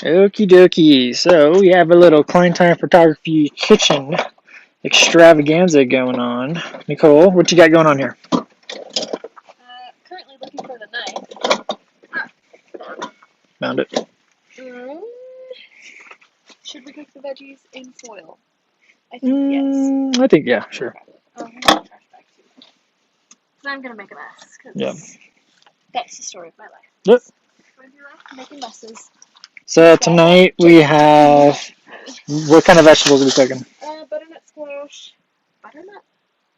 Okie dokie. So we have a little Clinetimephotography kitchen extravaganza going on. Nicole, what you got going on here? Currently looking for the knife. Found it. Should we cook the veggies in foil? I think yes. I think, yeah, sure. Oh, I'm gonna trash bag too. Because I'm gonna make a mess. Yeah. That's the story of my life. Yep. Going through life making messes. So tonight we have, what kind of vegetables are we cooking? Butternut squash.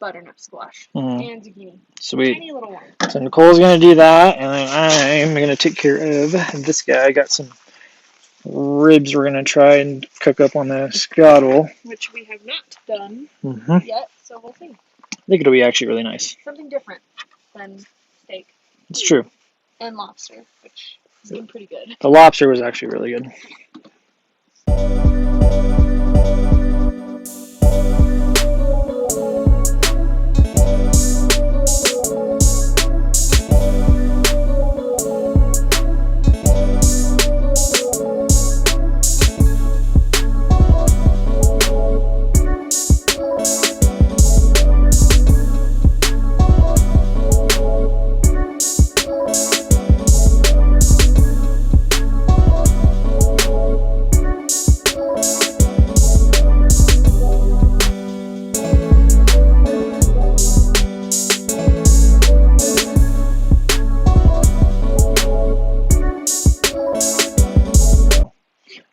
Butternut squash. Mm-hmm. And zucchini. Sweet. Tiny little one. So Nicole's going to do that, and then I'm going to take care of this guy. I got some ribs we're going to try and cook up on the Skottle. Which we have not done yet, so we'll see. I think it'll be actually really nice. Something different than steak. It's true. And lobster, which seemed pretty good. The lobster was actually really good.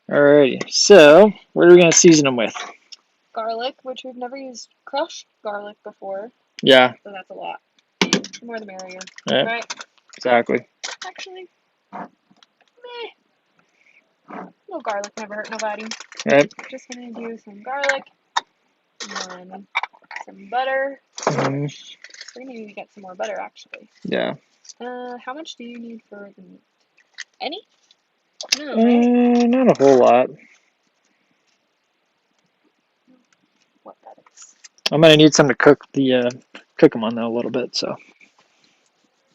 Alrighty, so what are we going to season them with? Garlic, which we've never used crushed garlic before. Yeah. So that's a lot. The more the merrier. Yeah. Right? Exactly. Actually, meh. A little garlic never hurt nobody. Right. Just going to do some garlic and then some butter. Mm-hmm. We're going to need to get some more butter, actually. Yeah. How much do you need for the meat? Any? No, right? Not a whole lot. What that is. I'm gonna need some to cook them on though a little bit, so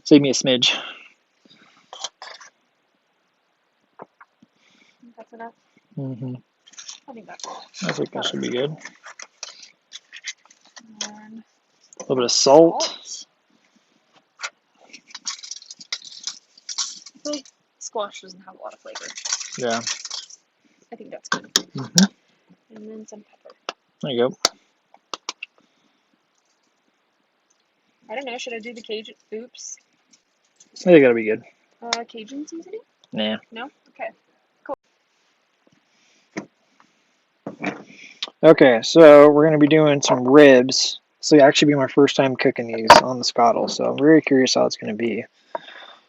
save me a smidge. That's enough? Mm-hmm. I think that's enough. I think that should be good. And a little bit of salt. Like, squash doesn't have a lot of flavor. Yeah. I think that's good. Mm-hmm. And then some pepper. There you go. I don't know, should I do the Cajun? Oops. I think that'll be good. Cajun seasoning? Nah. No? Okay. Cool. Okay, so we're gonna be doing some ribs. This will actually be my first time cooking these on the Skottle, so I'm very curious how it's gonna be.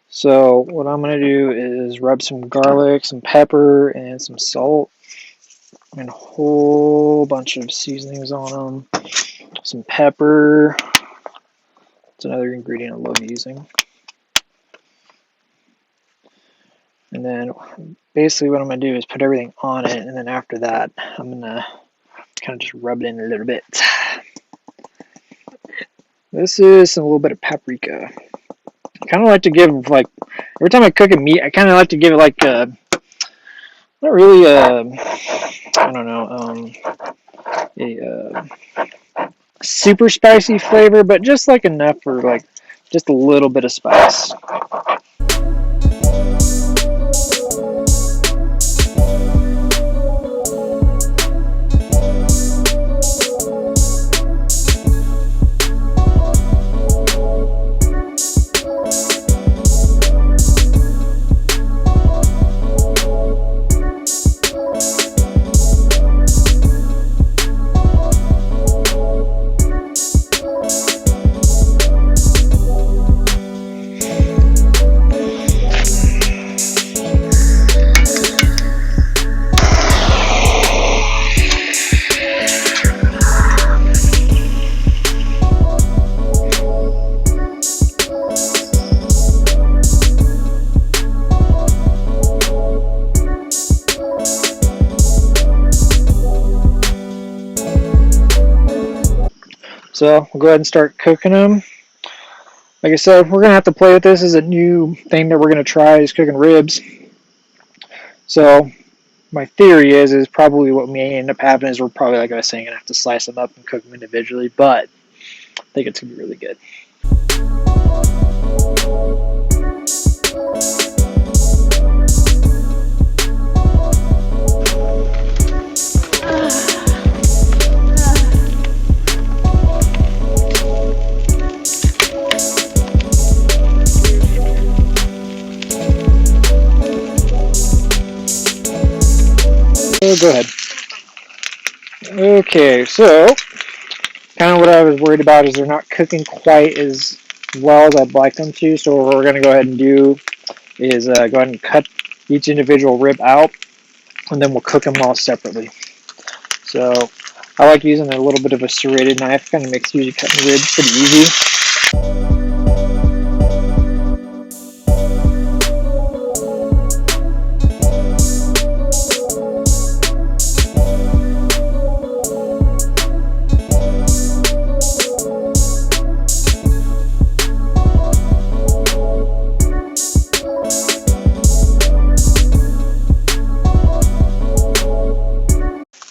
So what I'm gonna do is rub some garlic, some pepper, and some salt, and a whole bunch of seasonings on them. Some pepper. It's another ingredient I love using. And then basically what I'm going to do is put everything on it, and then after that I'm going to kind of just rub it in a little bit. This is a little bit of paprika. I kind of like to give, like, every time I cook a meat, I kind of like to give it like not really I don't know, a super spicy flavor, but just like enough for like just a little bit of spice. So we'll go ahead and start cooking them. Like I said, we're going to have to play with this as a new thing that we're going to try is cooking ribs. So my theory is probably what may end up happening is we're probably, like I was saying, going to have to slice them up and cook them individually, but I think it's going to be really good. Go ahead. Okay, so kind of what I was worried about is they're not cooking quite as well as I'd like them to. So what we're going to go ahead and do is go ahead and cut each individual rib out, and then we'll cook them all separately. So I like using a little bit of a serrated knife. Kind of makes usually cutting the ribs pretty easy.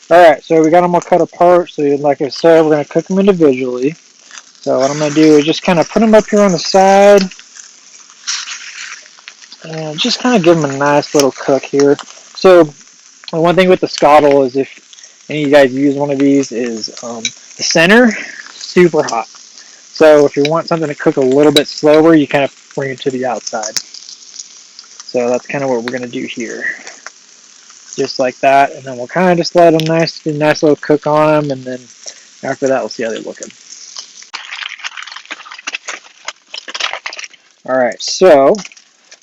Alright, so we got them all cut apart. So like I said, we're going to cook them individually. So what I'm going to do is just kind of put them up here on the side. And just kind of give them a nice little cook here. So one thing with the Skottle is if any of you guys use one of these is the center, super hot. So if you want something to cook a little bit slower, you kind of bring it to the outside. So that's kind of what we're going to do here. Just like that, and then we'll kind of just let them do a nice little cook on them, and then after that we'll see how they're looking. Alright, so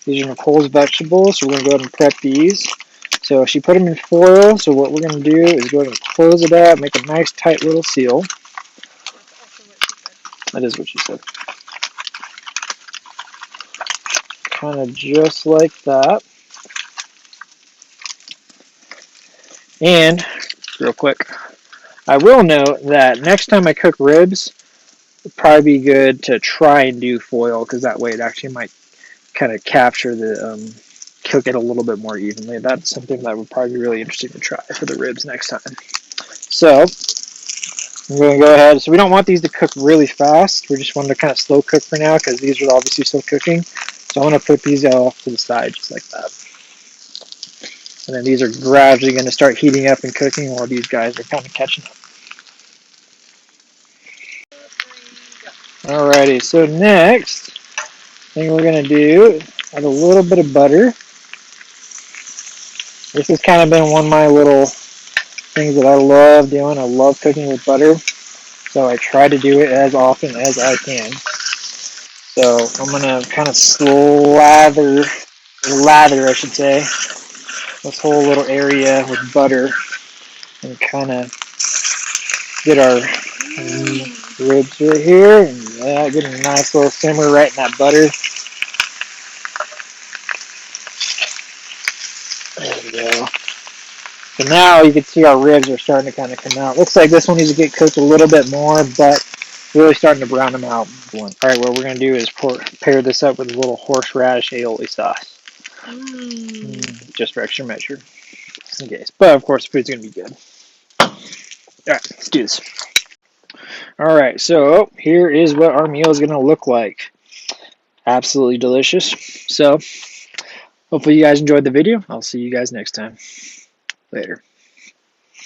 these are Nicole's vegetables, so we're going to go ahead and prep these. So she put them in foil, so what we're going to do is go ahead and close it up, make a nice tight little seal. That is what she said. Kind of just like that. And, real quick, I will note that next time I cook ribs, it'd probably be good to try and do foil, because that way it actually might kind of capture the, cook it a little bit more evenly. That's something that would probably be really interesting to try for the ribs next time. So, I'm going to go ahead. So we don't want these to cook really fast. We just want to kind of slow cook for now, because these are obviously still cooking. So I'm going to put these off to the side just like that. And then these are gradually going to start heating up and cooking while these guys are kind of catching up. Alrighty, so next thing we're going to do, add a little bit of butter. This has kind of been one of my little things that I love doing. I love cooking with butter, so I try to do it as often as I can. So I'm going to kind of lather, I should say, this whole little area with butter and kind of get our ribs right here, and yeah, get a nice little simmer right in that butter. There we go. So now you can see our ribs are starting to kind of come out. Looks like this one needs to get cooked a little bit more, but really starting to brown them out. Alright, what we're going to do is pair this up with a little horseradish aioli sauce. Just for extra measure. In case. But of course the food's going to be good. Alright, let's do this. Alright, so here is what our meal is going to look like. Absolutely delicious. So, hopefully you guys enjoyed the video. I'll see you guys next time. Later.